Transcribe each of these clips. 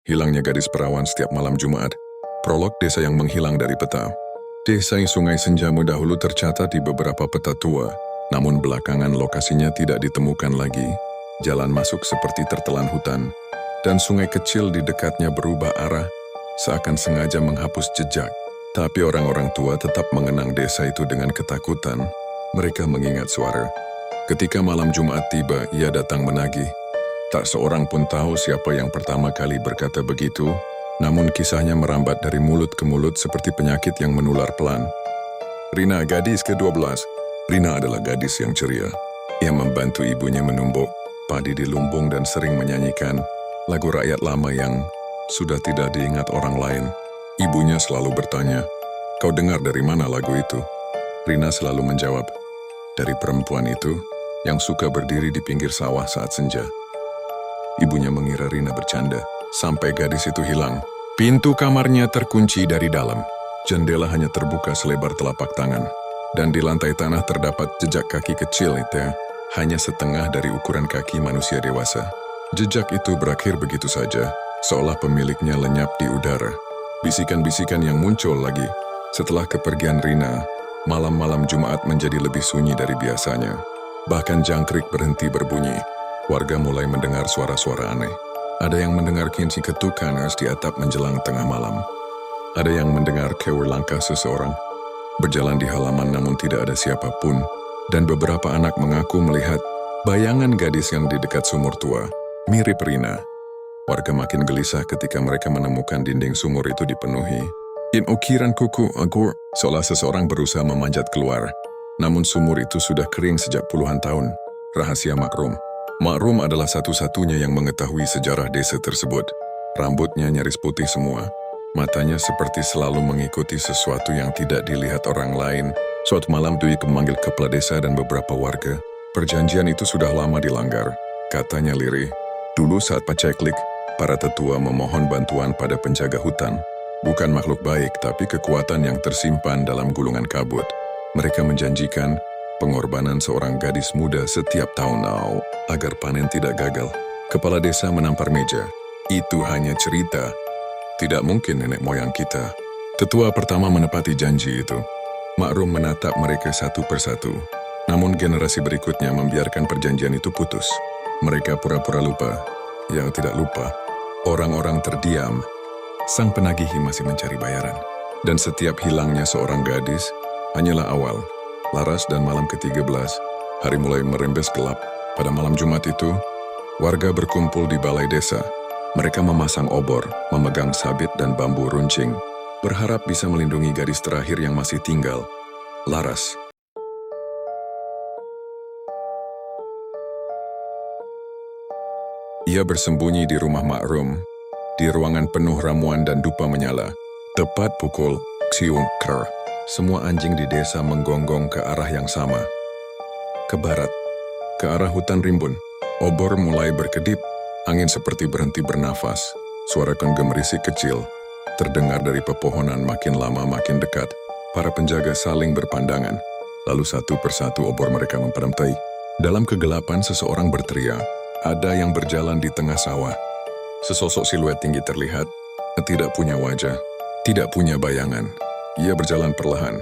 Hilangnya gadis perawan setiap malam Jumat. Prolog desa yang menghilang dari peta. Desa Sungai Senjamu dahulu tercatat di beberapa peta tua, namun belakangan lokasinya tidak ditemukan lagi. Jalan masuk seperti tertelan hutan, dan sungai kecil di dekatnya berubah arah, seakan sengaja menghapus jejak. Tapi orang-orang tua tetap mengenang desa itu dengan ketakutan. Mereka mengingat suara. Ketika malam Jumat tiba, ia datang menagih. Tak seorang pun tahu siapa yang pertama kali berkata begitu, namun kisahnya merambat dari mulut ke mulut seperti penyakit yang menular pelan. Rina, gadis ke-12. Rina adalah gadis yang ceria. Ia membantu ibunya menumbuk padi di lumbung dan sering menyanyikan lagu rakyat lama yang sudah tidak diingat orang lain. Ibunya selalu bertanya, "Kau dengar dari mana lagu itu?" Rina selalu menjawab, "Dari perempuan itu yang suka berdiri di pinggir sawah saat senja." Ibunya mengira Rina bercanda, sampai gadis itu hilang. Pintu kamarnya terkunci dari dalam. Jendela hanya terbuka selebar telapak tangan. Dan di lantai tanah terdapat jejak kaki kecil itu, hanya setengah dari ukuran kaki manusia dewasa. Jejak itu berakhir begitu saja, seolah pemiliknya lenyap di udara. Bisikan-bisikan yang muncul lagi. Setelah kepergian Rina, malam-malam Jumat menjadi lebih sunyi dari biasanya. Bahkan jangkrik berhenti berbunyi. Warga mulai mendengar suara-suara aneh. Ada yang mendengar kinci ketuk kanas di atap menjelang tengah malam. Ada yang mendengar kewur langkah seseorang berjalan di halaman namun tidak ada siapapun. Dan beberapa anak mengaku melihat bayangan gadis yang di dekat sumur tua, mirip Rina. Warga makin gelisah ketika mereka menemukan dinding sumur itu dipenuhi. In ukiran kuku agur, seolah seseorang berusaha memanjat keluar. Namun sumur itu sudah kering sejak puluhan tahun. Rahasia Makrum. Makrum adalah satu-satunya yang mengetahui sejarah desa tersebut. Rambutnya nyaris putih semua. Matanya seperti selalu mengikuti sesuatu yang tidak dilihat orang lain. Suatu malam Dwi memanggil kepala desa dan beberapa warga. Perjanjian itu sudah lama dilanggar. Katanya lirih, dulu saat paceklik, para tetua memohon bantuan pada penjaga hutan. Bukan makhluk baik, tapi kekuatan yang tersimpan dalam gulungan kabut. Mereka menjanjikan pengorbanan seorang gadis muda setiap tahun agar panen tidak gagal. Kepala desa menampar meja. Itu hanya cerita. Tidak mungkin nenek moyang kita. Tetua pertama menepati janji itu. Makrum menatap mereka satu persatu. Namun generasi berikutnya membiarkan perjanjian itu putus. Mereka pura-pura lupa. Yang tidak lupa, orang-orang terdiam. Sang penagih masih mencari bayaran. Dan setiap hilangnya seorang gadis hanyalah awal. Laras dan malam ke-13, hari mulai merembes gelap. Pada malam Jumat itu, warga berkumpul di balai desa. Mereka memasang obor, memegang sabit dan bambu runcing, berharap bisa melindungi gadis terakhir yang masih tinggal, Laras. Ia bersembunyi di rumah Makrum, di ruangan penuh ramuan dan dupa menyala. Tepat pukul ksiung ker. Semua anjing di desa menggonggong ke arah yang sama. Ke barat, ke arah hutan rimbun. Obor mulai berkedip, angin seperti berhenti bernafas. Suara gemerisik kecil terdengar dari pepohonan, makin lama makin dekat. Para penjaga saling berpandangan. Lalu satu persatu obor mereka mempadamtai. Dalam kegelapan seseorang berteriak. Ada yang berjalan di tengah sawah. Sesosok siluet tinggi terlihat, tidak punya wajah, tidak punya bayangan. Ia berjalan perlahan,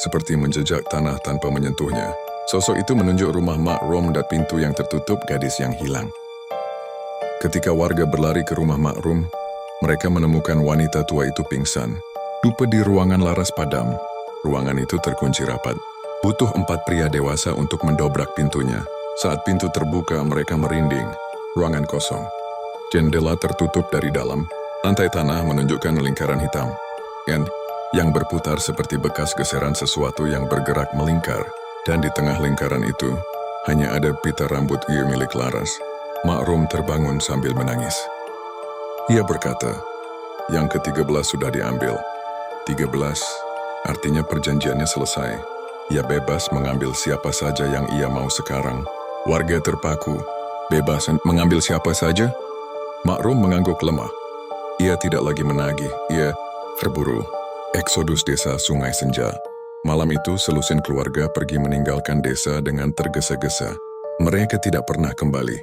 seperti menjejak tanah tanpa menyentuhnya. Sosok itu menunjuk rumah Makrum dan pintu yang tertutup gadis yang hilang. Ketika warga berlari ke rumah Makrum, mereka menemukan wanita tua itu pingsan. Dupa di ruangan Laras padam. Ruangan itu terkunci rapat. Butuh 4 pria dewasa untuk mendobrak pintunya. Saat pintu terbuka, mereka merinding. Ruangan kosong. Jendela tertutup dari dalam. Lantai tanah menunjukkan lingkaran hitam. Yang berputar seperti bekas geseran sesuatu yang bergerak melingkar. Dan di tengah lingkaran itu, hanya ada pita rambut milik Laras. Makrum terbangun sambil menangis. Ia berkata, yang ke-13 sudah diambil. 13, artinya perjanjiannya selesai. Ia bebas mengambil siapa saja yang ia mau sekarang. Warga terpaku. Bebas mengambil siapa saja? Makrum mengangguk lemah. Ia tidak lagi menagih, ia berburu. Eksodus desa Sungai Senja. Malam itu selusin keluarga pergi meninggalkan desa dengan tergesa-gesa. Mereka tidak pernah kembali.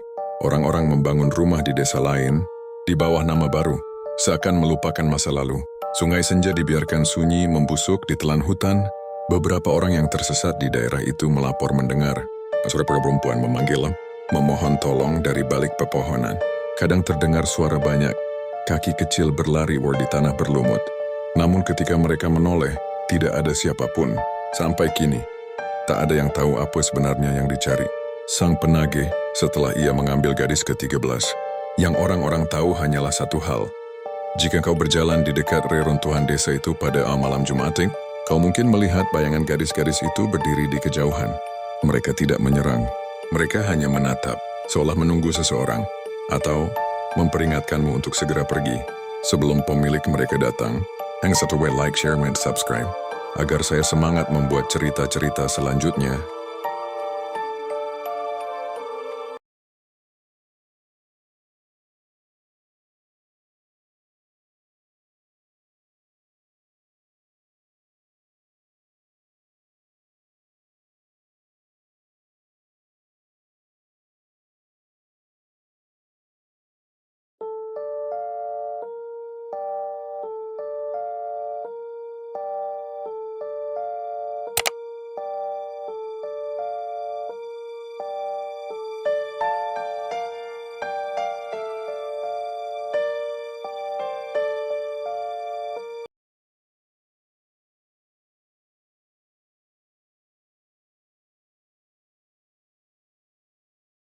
Orang-orang membangun rumah di desa lain, di bawah nama baru. Seakan melupakan masa lalu, Sungai Senja dibiarkan sunyi membusuk di telan hutan. Beberapa orang yang tersesat di daerah itu melapor mendengar suara perempuan memanggil, memohon tolong dari balik pepohonan. Kadang terdengar suara banyak, kaki kecil berlari di tanah berlumut. Namun ketika mereka menoleh, tidak ada siapapun. Sampai kini, tak ada yang tahu apa sebenarnya yang dicari. Sang penagih, setelah ia mengambil gadis ke-13, yang orang-orang tahu hanyalah satu hal. Jika kau berjalan di dekat reruntuhan desa itu pada malam Jumat, kau mungkin melihat bayangan gadis-gadis itu berdiri di kejauhan. Mereka tidak menyerang, mereka hanya menatap, seolah menunggu seseorang, atau memperingatkanmu untuk segera pergi. Sebelum pemilik mereka datang, hang satu like, share, dan subscribe, agar saya semangat membuat cerita-cerita selanjutnya.